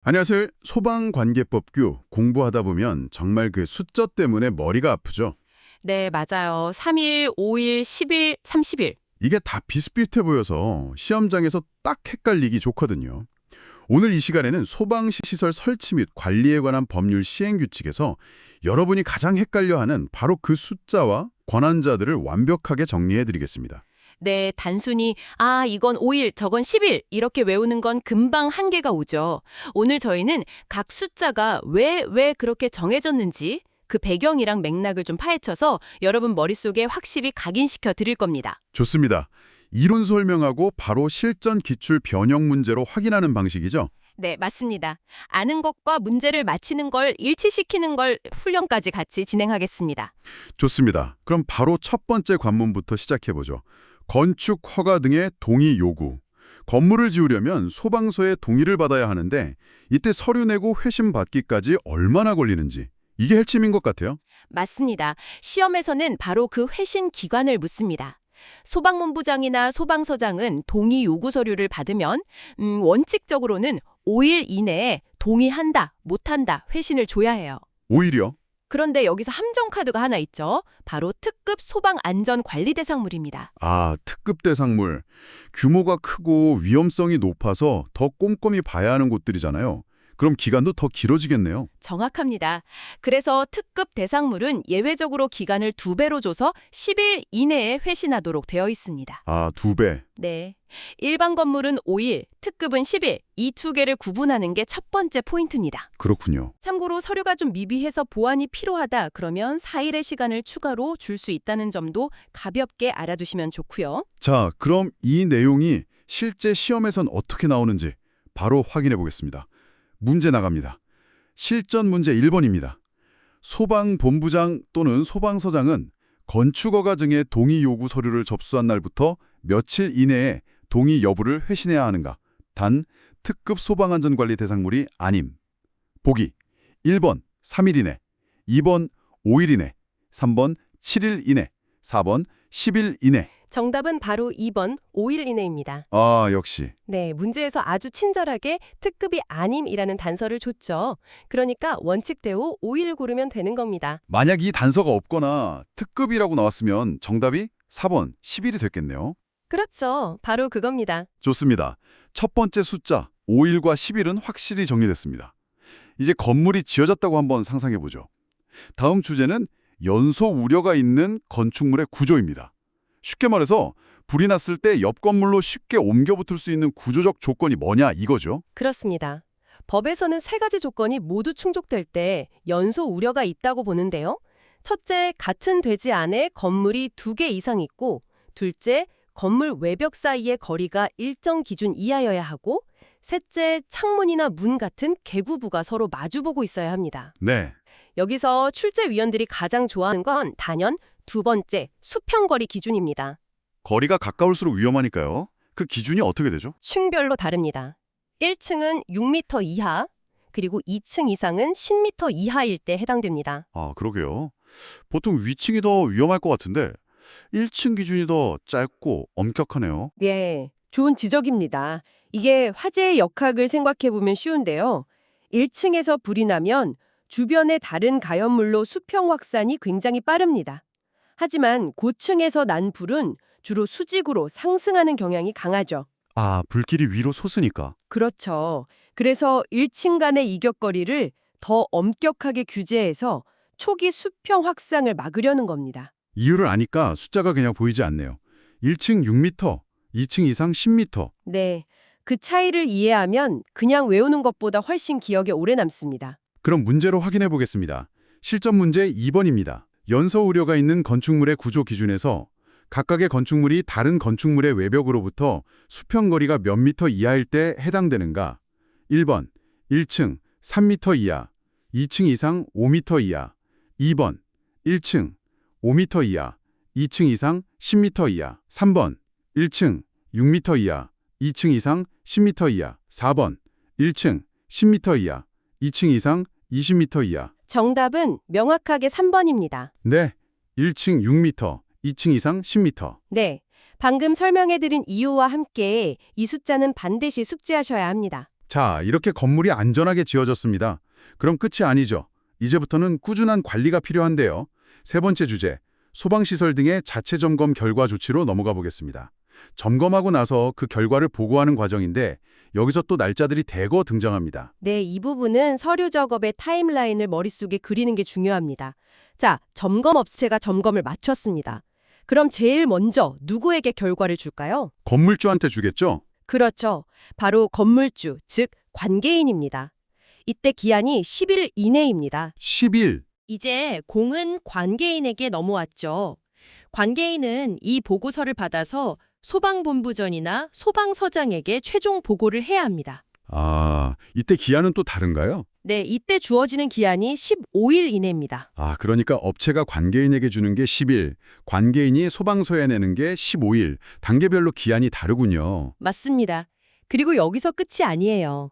안녕하세요. 소방관계법규 공부하다 보면 정말 그 숫자 때문에 머리가 아프죠. 네, 맞아요. 3일, 5일, 10일, 30일. 이게 다 비슷비슷해 보여서 시험장에서 딱 헷갈리기 좋거든요. 오늘 이 시간에는 소방시설 설치 및 관리에 관한 법률 시행규칙에서 여러분이 가장 헷갈려하는 바로 그 숫자와 권한자들을 완벽하게 정리해드리겠습니다. 네, 단순히 이건 5일, 저건 10일 이렇게 외우는 건 금방 한계가 오죠. 오늘 저희는 각 숫자가 왜 그렇게 정해졌는지 그 배경이랑 맥락을 좀 파헤쳐서 여러분 머릿속에 확실히 각인시켜 드릴 겁니다. 좋습니다. 이론 설명하고 바로 실전 기출 변형 문제로 확인하는 방식이죠. 네, 맞습니다. 아는 것과 문제를 맞히는 걸 일치시키는 걸 훈련까지 같이 진행하겠습니다. 좋습니다. 그럼 바로 첫 번째 관문부터 시작해보죠. 건축 허가 등의 동의 요구. 건물을 지으려면 소방서의 동의를 받아야 하는데 이때 서류 내고 회신 받기까지 얼마나 걸리는지 이게 핵심인 것 같아요. 맞습니다. 시험에서는 바로 그 회신 기간을 묻습니다. 소방본부장이나 소방서장은 동의 요구 서류를 받으면 원칙적으로는 5일 이내에 동의한다, 못한다 회신을 줘야 해요. 오히려 그런데 여기서 함정 카드가 하나 있죠. 바로 특급 소방안전관리대상물입니다. 특급 대상물. 규모가 크고 위험성이 높아서 더 꼼꼼히 봐야 하는 곳들이잖아요. 그럼 기간도 더 길어지겠네요. 정확합니다. 그래서 특급 대상물은 예외적으로 기간을 2배로 줘서 10일 이내에 회신하도록 되어 있습니다. 2배. 네. 일반 건물은 5일, 특급은 10일. 이 두 개를 구분하는 게 첫 번째 포인트입니다. 그렇군요. 참고로 서류가 좀 미비해서 보완이 필요하다 그러면 4일의 시간을 추가로 줄 수 있다는 점도 가볍게 알아두시면 좋고요. 자, 그럼 이 내용이 실제 시험에선 어떻게 나오는지 바로 확인해 보겠습니다. 문제 나갑니다. 실전 문제 1번입니다. 소방본부장 또는 소방서장은 건축허가 증의 동의 요구 서류를 접수한 날부터 며칠 이내에 동의 여부를 회신해야 하는가? 단, 특급 소방안전관리 대상물이 아님. 보기 1번 3일 이내, 2번 5일 이내, 3번 7일 이내, 4번 10일 이내. 정답은 바로 2번 5일 이내입니다. 역시. 네, 문제에서 아주 친절하게 특급이 아님이라는 단서를 줬죠. 그러니까 원칙대로 5일 고르면 되는 겁니다. 만약 이 단서가 없거나 특급이라고 나왔으면 정답이 4번 10일이 됐겠네요. 그렇죠. 바로 그겁니다. 좋습니다. 첫 번째 숫자 5일과 10일은 확실히 정리됐습니다. 이제 건물이 지어졌다고 한번 상상해보죠. 다음 주제는 연소 우려가 있는 건축물의 구조입니다. 쉽게 말해서 불이 났을 때 옆 건물로 쉽게 옮겨붙을 수 있는 구조적 조건이 뭐냐 이거죠. 그렇습니다. 법에서는 세 가지 조건이 모두 충족될 때 연소 우려가 있다고 보는데요. 첫째, 같은 대지 안에 건물이 2개 이상 있고, 둘째, 건물 외벽 사이의 거리가 일정 기준 이하여야 하고, 셋째, 창문이나 문 같은 개구부가 서로 마주보고 있어야 합니다. 네. 여기서 출제위원들이 가장 좋아하는 건 단연 두 번째, 수평거리 기준입니다. 거리가 가까울수록 위험하니까요. 그 기준이 어떻게 되죠? 층별로 다릅니다. 1층은 6m 이하, 그리고 2층 이상은 10m 이하일 때 해당됩니다. 그러게요. 보통 위층이 더 위험할 것 같은데 1층 기준이 더 짧고 엄격하네요. 네, 좋은 지적입니다. 이게 화재의 역학을 생각해보면 쉬운데요. 1층에서 불이 나면 주변의 다른 가연물로 수평 확산이 굉장히 빠릅니다. 하지만 고층에서 난 불은 주로 수직으로 상승하는 경향이 강하죠. 불길이 위로 솟으니까. 그렇죠. 그래서 1층 간의 이격거리를 더 엄격하게 규제해서 초기 수평 확산을 막으려는 겁니다. 이유를 아니까 숫자가 그냥 보이지 않네요. 1층 6m, 2층 이상 10m. 네, 그 차이를 이해하면 그냥 외우는 것보다 훨씬 기억에 오래 남습니다. 그럼 문제로 확인해 보겠습니다. 실전 문제 2번입니다. 연소 우려가 있는 건축물의 구조 기준에서 각각의 건축물이 다른 건축물의 외벽으로부터 수평거리가 몇 미터 이하일 때 해당되는가? 1번 1층 3m 이하, 2층 이상 5m 이하. 2번 1층 5m 이하, 2층 이상 10m 이하. 3번 1층 6m 이하, 2층 이상 10m 이하. 4번 1층 10m 이하, 2층 이상 20m 이하. 정답은 명확하게 3번입니다. 네, 1층 6m, 2층 이상 10m. 네, 방금 설명해드린 이유와 함께 이 숫자는 반드시 숙지하셔야 합니다. 자, 이렇게 건물이 안전하게 지어졌습니다. 그럼 끝이 아니죠. 이제부터는 꾸준한 관리가 필요한데요. 세 번째 주제, 소방시설 등의 자체 점검 결과 조치로 넘어가 보겠습니다. 점검하고 나서 그 결과를 보고하는 과정인데 여기서 또 날짜들이 대거 등장합니다. 네, 이 부분은 서류 작업의 타임라인을 머릿속에 그리는 게 중요합니다. 자, 점검 업체가 점검을 마쳤습니다. 그럼 제일 먼저 누구에게 결과를 줄까요? 건물주한테 주겠죠? 그렇죠. 바로 건물주, 즉 관계인입니다. 이때 기한이 10일 이내입니다. 10일. 이제 공은 관계인에게 넘어왔죠. 관계인은 이 보고서를 받아서 소방본부장이나 소방서장에게 최종 보고를 해야 합니다. 아, 이때 기한은 또 다른가요? 네, 이때 주어지는 기한이 15일 이내입니다. 아, 그러니까 업체가 관계인에게 주는 게 10일, 관계인이 소방서에 내는 게 15일, 단계별로 기한이 다르군요. 맞습니다. 그리고 여기서 끝이 아니에요.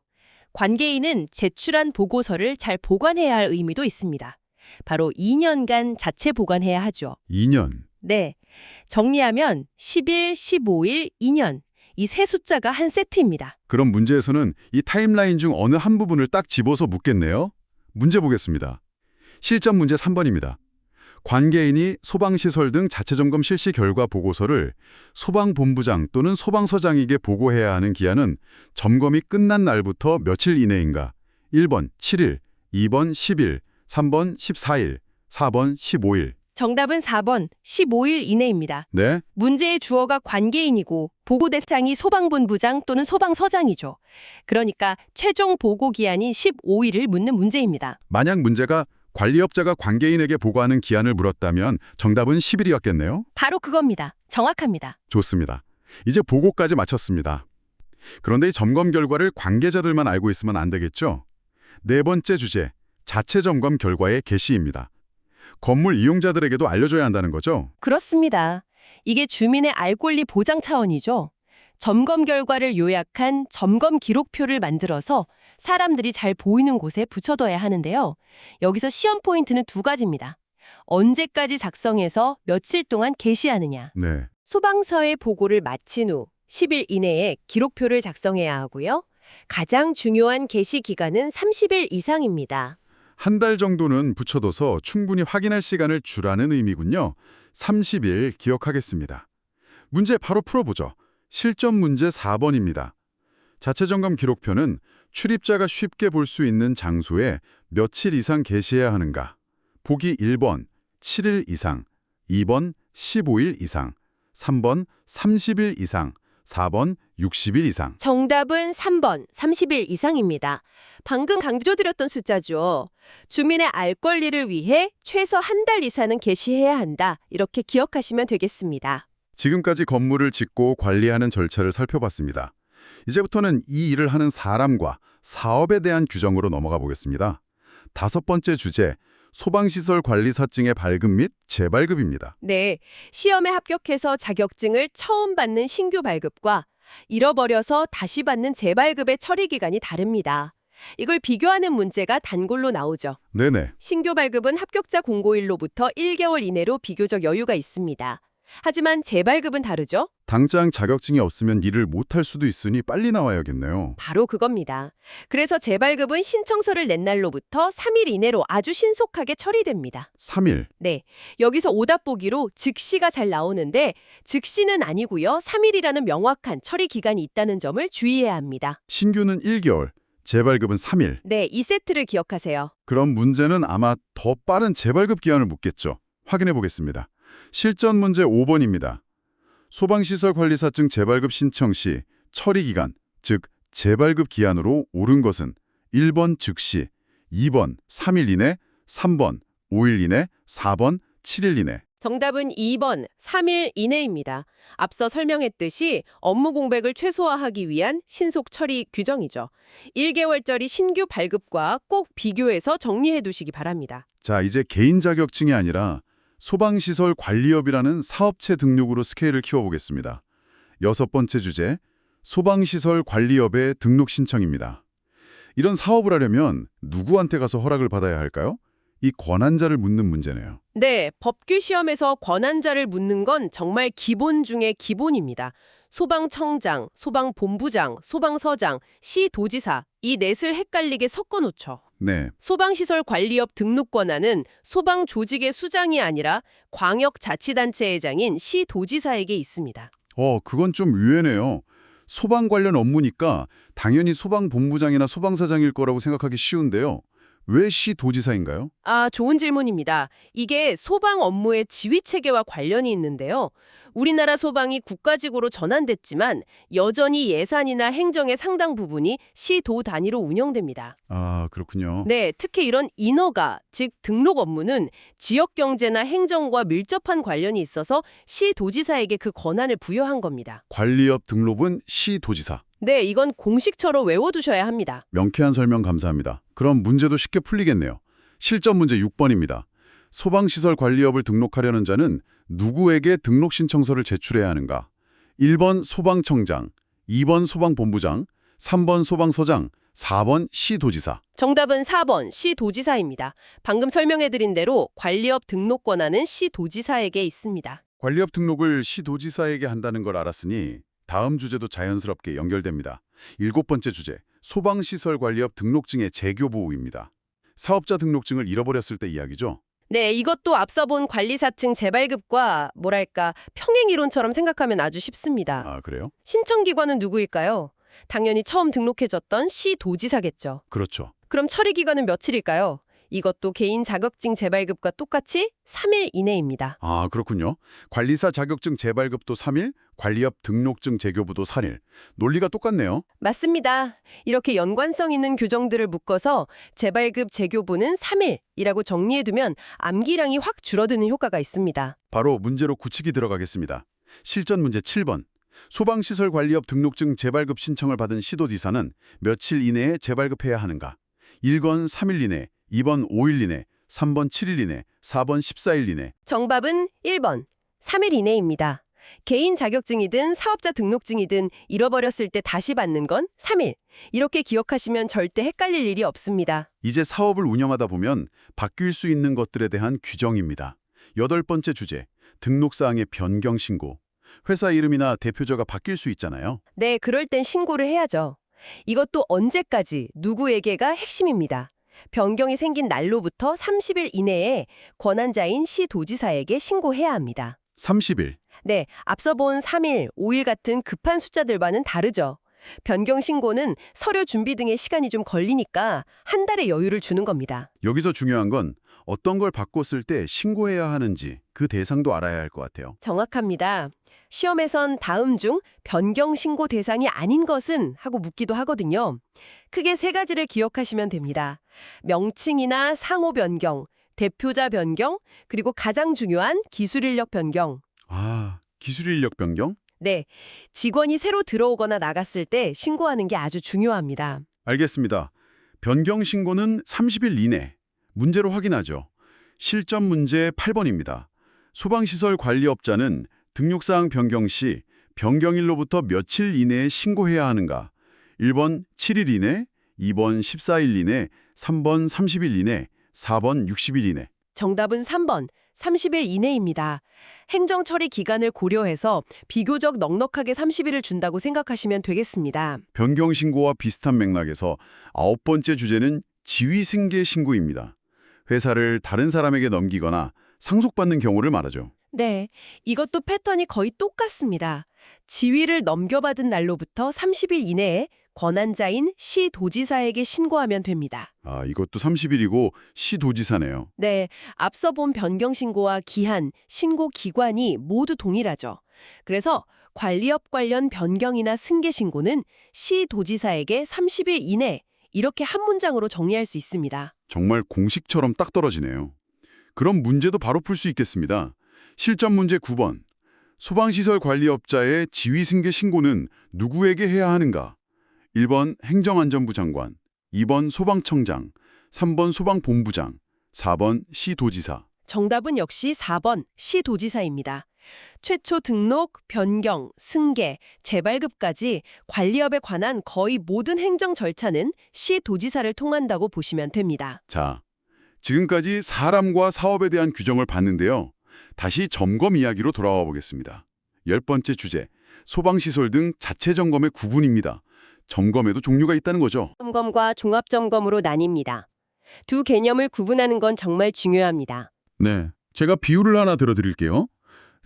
관계인은 제출한 보고서를 잘 보관해야 할 의무도 있습니다. 바로 2년간 자체 보관해야 하죠. 2년. 네. 정리하면 10일, 15일, 2년. 이 세 숫자가 한 세트입니다. 그럼 문제에서는 이 타임라인 중 어느 한 부분을 딱 집어서 묻겠네요. 문제 보겠습니다. 실전 문제 3번입니다. 관계인이 소방시설 등 자체점검 실시 결과 보고서를 소방본부장 또는 소방서장에게 보고해야 하는 기한은 점검이 끝난 날부터 며칠 이내인가? 1번 7일, 2번 10일, 3번 14일, 4번 15일. 정답은 4번, 15일 이내입니다. 네? 문제의 주어가 관계인이고 보고 대상이 소방본부장 또는 소방서장이죠. 그러니까 최종 보고 기한인 15일을 묻는 문제입니다. 만약 문제가 관리업자가 관계인에게 보고하는 기한을 물었다면 정답은 10일이었겠네요? 바로 그겁니다. 정확합니다. 좋습니다. 이제 보고까지 마쳤습니다. 그런데 이 점검 결과를 관계자들만 알고 있으면 안 되겠죠? 네 번째 주제, 자체 점검 결과의 게시입니다. 건물 이용자들에게도 알려줘야 한다는 거죠? 그렇습니다. 이게 주민의 알 권리 보장 차원이죠. 점검 결과를 요약한 점검 기록표를 만들어서 사람들이 잘 보이는 곳에 붙여둬야 하는데요. 여기서 시험 포인트는 두 가지입니다. 언제까지 작성해서 며칠 동안 게시하느냐. 네. 소방서의 보고를 마친 후 10일 이내에 기록표를 작성해야 하고요. 가장 중요한 게시 기간은 30일 이상입니다. 한 달 정도는 붙여둬서 충분히 확인할 시간을 주라는 의미군요. 30일 기억하겠습니다. 문제 바로 풀어보죠. 실전 문제 4번입니다. 자체점검 기록표는 출입자가 쉽게 볼 수 있는 장소에 며칠 이상 게시해야 하는가? 보기 1번 7일 이상, 2번 15일 이상, 3번 30일 이상, 4번 60일 이상. 정답은 3번, 30일 이상입니다. 방금 강조드렸던 숫자죠. 주민의 알 권리를 위해 최소 한 달 이상은 게시해야 한다. 이렇게 기억하시면 되겠습니다. 지금까지 건물을 짓고 관리하는 절차를 살펴봤습니다. 이제부터는 이 일을 하는 사람과 사업에 대한 규정으로 넘어가 보겠습니다. 다섯 번째 주제, 소방시설 관리사증의 발급 및 재발급입니다. 네, 시험에 합격해서 자격증을 처음 받는 신규 발급과 잃어버려서 다시 받는 재발급의 처리 기간이 다릅니다. 이걸 비교하는 문제가 단골로 나오죠. 네네. 신규 발급은 합격자 공고일로부터 1개월 이내로 비교적 여유가 있습니다. 하지만 재발급은 다르죠? 당장 자격증이 없으면 일을 못할 수도 있으니 빨리 나와야겠네요. 바로 그겁니다. 그래서 재발급은 신청서를 낸 날로부터 3일 이내로 아주 신속하게 처리됩니다. 3일. 네, 여기서 오답 보기로 즉시가 잘 나오는데 즉시는 아니고요. 3일이라는 명확한 처리 기간이 있다는 점을 주의해야 합니다. 신규는 1개월, 재발급은 3일. 네, 이 세트를 기억하세요. 그럼 문제는 아마 더 빠른 재발급 기한을 묻겠죠. 확인해 보겠습니다. 실전 문제 5번입니다. 소방시설 관리사증 재발급 신청 시 처리 기간, 즉 재발급 기한으로 옳은 것은 1번 즉시, 2번 3일 이내, 3번 5일 이내, 4번 7일 이내. 정답은 2번, 3일 이내입니다. 앞서 설명했듯이 업무 공백을 최소화하기 위한 신속 처리 규정이죠. 1개월짜리 신규 발급과 꼭 비교해서 정리해 두시기 바랍니다. 자, 이제 개인 자격증이 아니라 소방시설 관리업이라는 사업체 등록으로 스케일을 키워보겠습니다. 여섯 번째 주제, 소방시설 관리업의 등록 신청입니다. 이런 사업을 하려면 누구한테 가서 허락을 받아야 할까요? 이 권한자를 묻는 문제네요. 네, 법규 시험에서 권한자를 묻는 건 정말 기본 중의 기본입니다. 소방청장, 소방본부장, 소방서장, 시도지사 이 넷을 헷갈리게 섞어놓죠. 네, 소방시설 관리업 등록 권한은 소방 조직의 수장이 아니라 광역자치단체회장인 시도지사에게 있습니다. 그건 좀 의외네요. 소방 관련 업무니까 당연히 소방본부장이나 소방사장일 거라고 생각하기 쉬운데요. 왜 시도지사인가요? 좋은 질문입니다. 이게 소방 업무의 지휘 체계와 관련이 있는데요. 우리나라 소방이 국가직으로 전환됐지만 여전히 예산이나 행정의 상당 부분이 시도 단위로 운영됩니다. 그렇군요. 네, 특히 이런 인허가, 즉 등록 업무는 지역 경제나 행정과 밀접한 관련이 있어서 시도지사에게 그 권한을 부여한 겁니다. 관리업 등록은 시도지사. 네, 이건 공식처럼 외워두셔야 합니다. 명쾌한 설명 감사합니다. 그럼 문제도 쉽게 풀리겠네요. 실전 문제 6번입니다. 소방시설 관리업을 등록하려는 자는 누구에게 등록 신청서를 제출해야 하는가? 1번 소방청장, 2번 소방본부장, 3번 소방서장, 4번 시도지사. 정답은 4번 시도지사입니다. 방금 설명해드린 대로 관리업 등록 권한은 시도지사에게 있습니다. 관리업 등록을 시도지사에게 한다는 걸 알았으니 다음 주제도 자연스럽게 연결됩니다. 7번째 주제, 소방시설 관리업 등록증의 재교 보호입니다. 사업자 등록증을 잃어버렸을 때 이야기죠. 네, 이것도 앞서 본 관리사층 재발급과 평행이론처럼 생각하면 아주 쉽습니다. 그래요? 신청기관은 누구일까요? 당연히 처음 등록해줬던 시도지사겠죠. 그렇죠. 그럼 처리기간은 며칠일까요? 이것도 개인 자격증 재발급과 똑같이 3일 이내입니다. 그렇군요. 관리사 자격증 재발급도 3일, 관리업 등록증 재교부도 4일. 논리가 똑같네요. 맞습니다. 이렇게 연관성 있는 규정들을 묶어서 재발급 재교부는 3일이라고 정리해두면 암기량이 확 줄어드는 효과가 있습니다. 바로 문제로 굳히기 들어가겠습니다. 실전 문제 7번. 소방시설 관리업 등록증 재발급 신청을 받은 시도지사는 며칠 이내에 재발급해야 하는가? 1번 3일 이내, 2번 5일 이내, 3번 7일 이내, 4번 14일 이내. 정답은 1번, 3일 이내입니다. 개인 자격증이든 사업자 등록증이든 잃어버렸을 때 다시 받는 건 3일. 이렇게 기억하시면 절대 헷갈릴 일이 없습니다. 이제 사업을 운영하다 보면 바뀔 수 있는 것들에 대한 규정입니다. 8번째 주제, 등록사항의 변경 신고. 회사 이름이나 대표자가 바뀔 수 있잖아요. 네, 그럴 땐 신고를 해야죠. 이것도 언제까지, 누구에게가 핵심입니다. 변경이 생긴 날로부터 30일 이내에 권한자인 시도지사에게 신고해야 합니다. 30일. 네, 앞서 본 3일, 5일 같은 급한 숫자들과는 다르죠. 변경 신고는 서류 준비 등의 시간이 좀 걸리니까 한 달의 여유를 주는 겁니다. 여기서 중요한 건 어떤 걸 바꿨을 때 신고해야 하는지 그 대상도 알아야 할 것 같아요. 정확합니다. 시험에선 다음 중 변경 신고 대상이 아닌 것은 하고 묻기도 하거든요. 크게 3가지를 기억하시면 됩니다. 명칭이나 상호 변경, 대표자 변경, 그리고 가장 중요한 기술 인력 변경. 기술 인력 변경? 네, 직원이 새로 들어오거나 나갔을 때 신고하는 게 아주 중요합니다. 알겠습니다. 변경 신고는 30일 이내. 문제로 확인하죠. 실전 문제 8번입니다. 소방시설 관리업자는 등록사항 변경 시 변경일로부터 며칠 이내에 신고해야 하는가? 1번 7일 이내, 2번 14일 이내, 3번 30일 이내, 4번 60일 이내. 정답은 3번, 30일 이내입니다. 행정 처리 기간을 고려해서 비교적 넉넉하게 30일을 준다고 생각하시면 되겠습니다. 변경 신고와 비슷한 맥락에서 9번째 주제는 지위 승계 신고입니다. 회사를 다른 사람에게 넘기거나 상속받는 경우를 말하죠. 네, 이것도 패턴이 거의 똑같습니다. 지위를 넘겨받은 날로부터 30일 이내에 권한자인 시도지사에게 신고하면 됩니다. 이것도 30일이고 시도지사네요. 네, 앞서 본 변경 신고와 기한, 신고 기관이 모두 동일하죠. 그래서 관리업 관련 변경이나 승계 신고는 시도지사에게 30일 이내 이렇게 한 문장으로 정리할 수 있습니다. 정말 공식처럼 딱 떨어지네요. 그럼 문제도 바로 풀 수 있겠습니다. 실전 문제 9번. 소방시설 관리업자의 지위 승계 신고는 누구에게 해야 하는가? 1번 행정안전부 장관, 2번 소방청장, 3번 소방본부장, 4번 시도지사. 정답은 역시 4번 시도지사입니다. 최초 등록, 변경, 승계, 재발급까지 관리업에 관한 거의 모든 행정 절차는 시도지사를 통한다고 보시면 됩니다. 자, 지금까지 사람과 사업에 대한 규정을 봤는데요. 다시 점검 이야기로 돌아와 보겠습니다. 10번째 주제, 소방시설 등 자체 점검의 구분입니다. 점검에도 종류가 있다는 거죠. 점검과 종합 점검으로 나뉩니다. 두 개념을 구분하는 건 정말 중요합니다. 네, 제가 비유를 하나 들어드릴게요.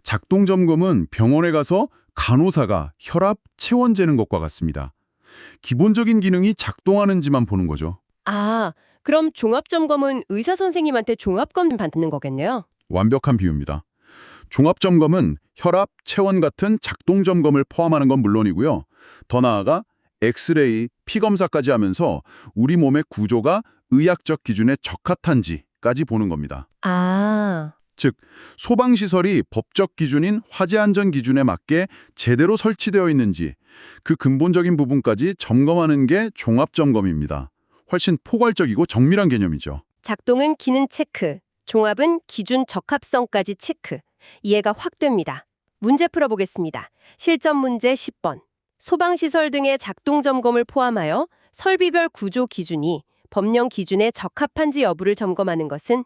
작동 점검은 병원에 가서 간호사가 혈압, 체온 재는 것과 같습니다. 기본적인 기능이 작동하는지만 보는 거죠. 아, 그럼 종합 점검은 의사 선생님한테 종합 검진 받는 거겠네요. 완벽한 비유입니다. 종합 점검은 혈압, 체온 같은 작동 점검을 포함하는 건 물론이고요. 더 나아가 엑스레이, 피 검사까지 하면서 우리 몸의 구조가 의학적 기준에 적합한지까지 보는 겁니다. 아, 즉, 소방시설이 법적 기준인 화재 안전 기준에 맞게 제대로 설치되어 있는지 그 근본적인 부분까지 점검하는 게 종합 점검입니다. 훨씬 포괄적이고 정밀한 개념이죠. 작동은 기능 체크, 종합은 기준 적합성까지 체크. 이해가 확 됩니다. 문제 풀어보겠습니다. 실전 문제 10번. 소방시설 등의 작동 점검을 포함하여 설비별 구조 기준이 법령 기준에 적합한지 여부를 점검하는 것은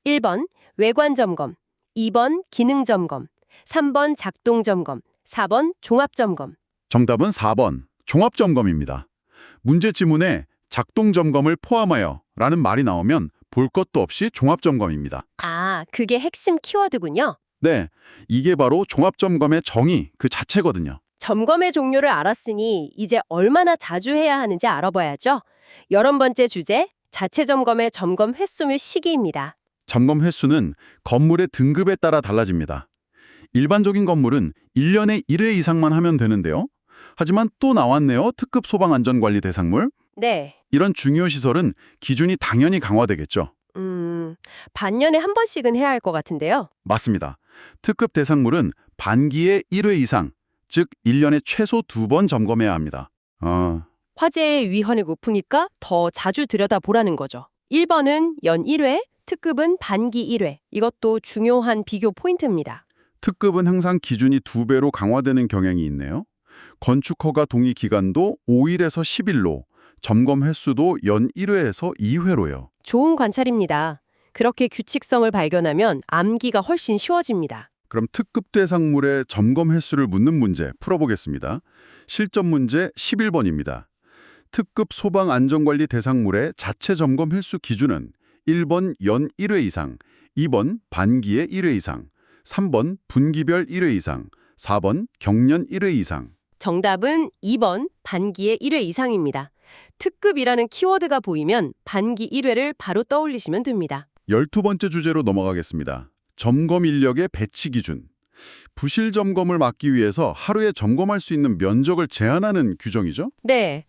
1번 외관 점검, 2번 기능 점검, 3번 작동 점검, 4번 종합 점검. 정답은 4번, 종합 점검입니다. 문제 지문에 작동 점검을 포함하여 라는 말이 나오면 볼 것도 없이 종합 점검입니다. 아, 그게 핵심 키워드군요. 네, 이게 바로 종합 점검의 정의 그 자체거든요. 점검의 종류를 알았으니 이제 얼마나 자주 해야 하는지 알아봐야죠. 11번째 주제, 자체 점검의 점검 횟수 및 시기입니다. 점검 횟수는 건물의 등급에 따라 달라집니다. 일반적인 건물은 1년에 1회 이상만 하면 되는데요. 하지만 또 나왔네요. 특급 소방안전관리 대상물. 네. 이런 중요 시설은 기준이 당연히 강화되겠죠. 반년에 한 번씩은 해야 할 것 같은데요. 맞습니다. 특급 대상물은 반기에 1회 이상, 즉 1년에 최소 2번 점검해야 합니다. 화재의 위험이 높으니까 더 자주 들여다보라는 거죠. 1번은 연 1회, 특급은 반기 1회. 이것도 중요한 비교 포인트입니다. 특급은 항상 기준이 2배로 강화되는 경향이 있네요. 건축허가 동의 기간도 5일에서 10일로, 점검 횟수도 연 1회에서 2회로요. 좋은 관찰입니다. 그렇게 규칙성을 발견하면 암기가 훨씬 쉬워집니다. 그럼 특급 대상물의 점검 횟수를 묻는 문제 풀어보겠습니다. 실전 문제 11번입니다. 특급 소방 안전관리 대상물의 자체 점검 횟수 기준은 1번 연 1회 이상, 2번 반기에 1회 이상, 3번 분기별 1회 이상, 4번 경년 1회 이상. 정답은 2번 반기에 1회 이상입니다. 특급이라는 키워드가 보이면 반기 1회를 바로 떠올리시면 됩니다. 12번째 주제로 넘어가겠습니다. 점검 인력의 배치 기준. 부실 점검을 막기 위해서 하루에 점검할 수 있는 면적을 제한하는 규정이죠? 네.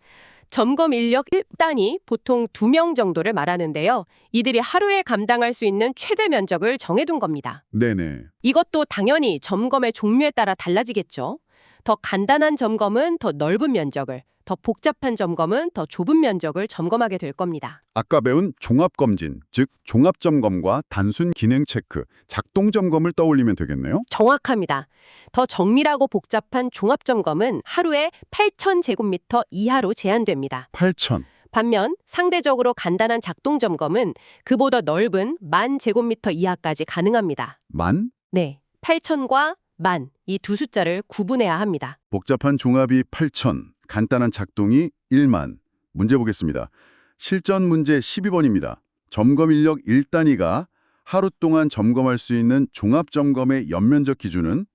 점검 인력 1단위 보통 2명 정도를 말하는데요. 이들이 하루에 감당할 수 있는 최대 면적을 정해둔 겁니다. 네네. 이것도 당연히 점검의 종류에 따라 달라지겠죠. 더 간단한 점검은 더 넓은 면적을, 더 복잡한 점검은 더 좁은 면적을 점검하게 될 겁니다. 아까 배운 종합검진, 즉 종합점검과 단순 기능 체크, 작동점검을 떠올리면 되겠네요? 정확합니다. 더 정밀하고 복잡한 종합점검은 하루에 8,000제곱미터 이하로 제한됩니다. 8,000. 반면 상대적으로 간단한 작동점검은 그보다 넓은 10,000제곱미터 이하까지 가능합니다. 만? 네, 8,000과 10,000, 이 두 숫자를 구분해야 합니다. 복잡한 종합이 8,000, 간단한 작동이 1만. 문제 보겠습니다. 실전 문제 12번입니다. 점검 인력 1단위가 하루 동안 점검할 수 있는 종합점검의 연면적 기준은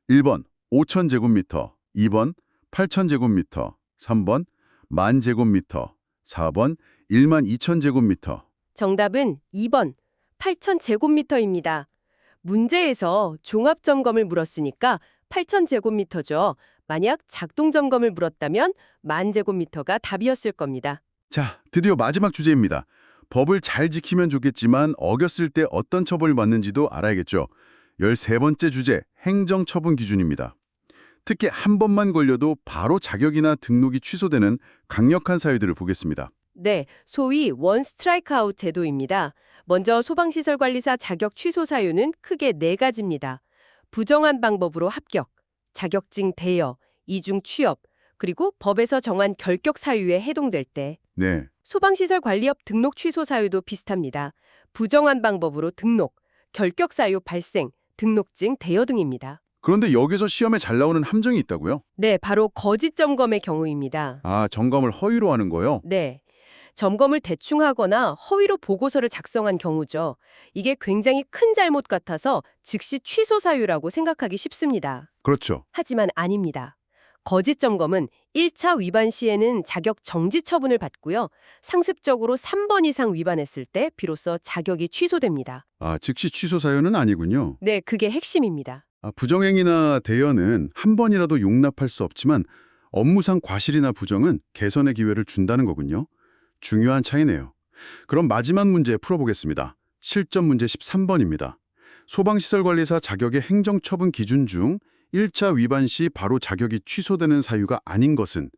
1번 5,000제곱미터, 2번 8,000제곱미터, 3번 10,000제곱미터, 4번 12,000제곱미터. 정답은 2번, 8,000제곱미터입니다. 문제에서 종합점검을 물었으니까 8,000제곱미터죠. 만약 작동점검을 물었다면 10,000제곱미터가 답이었을 겁니다. 자, 드디어 마지막 주제입니다. 법을 잘 지키면 좋겠지만 어겼을 때 어떤 처벌을 받는지도 알아야겠죠. 13번째 주제, 행정처분 기준입니다. 특히 한 번만 걸려도 바로 자격이나 등록이 취소되는 강력한 사유들을 보겠습니다. 네, 소위 원 스트라이크 아웃 제도입니다. 먼저 소방시설관리사 자격 취소 사유는 크게 4가지입니다. 부정한 방법으로 합격, 자격증 대여, 이중 취업, 그리고 법에서 정한 결격 사유에 해동될 때. 네, 소방시설관리업 등록 취소 사유도 비슷합니다. 부정한 방법으로 등록, 결격 사유 발생, 등록증 대여 등입니다. 그런데 여기서 시험에 잘 나오는 함정이 있다고요? 네, 바로 거짓 점검의 경우입니다. 아, 점검을 허위로 하는 거요? 네. 점검을 대충 하거나 허위로 보고서를 작성한 경우죠. 이게 굉장히 큰 잘못 같아서 즉시 취소 사유라고 생각하기 쉽습니다. 그렇죠. 하지만 아닙니다. 거짓 점검은 1차 위반 시에는 자격 정지 처분을 받고요. 상습적으로 3번 이상 위반했을 때 비로소 자격이 취소됩니다. 아, 즉시 취소 사유는 아니군요. 네, 그게 핵심입니다. 아, 부정행위나 대여는 한 번이라도 용납할 수 없지만 업무상 과실이나 부정은 개선의 기회를 준다는 거군요. 중요한 차이네요. 그럼 마지막 문제 풀어보겠습니다. 실전 문제 13번입니다. 소방시설관리사 자격의 행정처분 기준 중 1차 위반 시 바로 자격이 취소되는 사유가 아닌 것은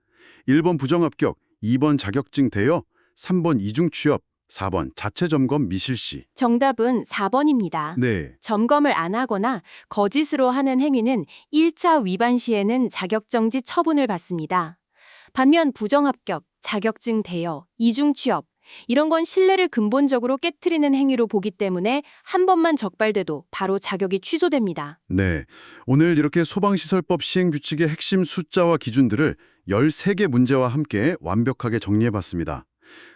1번 부정합격, 2번 자격증 대여, 3번 이중취업, 4번 자체점검 미실시. 정답은 4번입니다. 네, 점검을 안 하거나 거짓으로 하는 행위는 1차 위반 시에는 자격정지 처분을 받습니다. 반면 부정합격, 자격증 대여, 이중취업 이런 건 신뢰를 근본적으로 깨트리는 행위로 보기 때문에 한 번만 적발돼도 바로 자격이 취소됩니다. 네. 오늘 이렇게 소방시설법 시행규칙의 핵심 숫자와 기준들을 13개 문제와 함께 완벽하게 정리해봤습니다.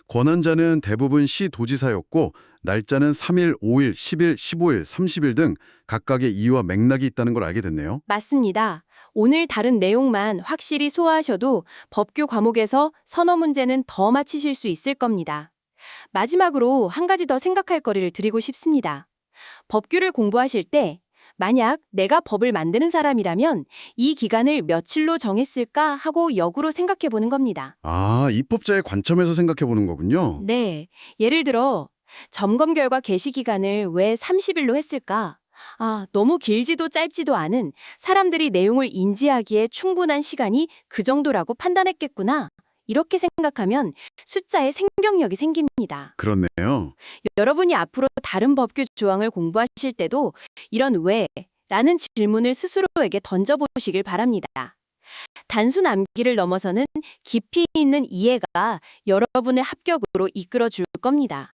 권한자는 대부분 시 도지사였고 날짜는 3일, 5일, 10일, 15일, 30일 등 각각의 이유와 맥락이 있다는 걸 알게 됐네요. 맞습니다. 오늘 다른 내용만 확실히 소화하셔도 법규 과목에서 선어 문제는 더 맞히실 수 있을 겁니다. 마지막으로 한 가지 더 생각할 거리를 드리고 싶습니다. 법규를 공부하실 때 만약 내가 법을 만드는 사람이라면 이 기간을 며칠로 정했을까 하고 역으로 생각해 보는 겁니다. 아, 입법자의 관점에서 생각해 보는 거군요. 네, 예를 들어 점검 결과 게시 기간을 왜 30일로 했을까? 아, 너무 길지도 짧지도 않은 사람들이 내용을 인지하기에 충분한 시간이 그 정도라고 판단했겠구나. 이렇게 생각하면 숫자에 생명력이 생깁니다. 그렇네요. 여러분이 앞으로 다른 법규 조항을 공부하실 때도 이런 왜? 라는 질문을 스스로에게 던져보시길 바랍니다. 단순 암기를 넘어서는 깊이 있는 이해가 여러분을 합격으로 이끌어 줄 겁니다.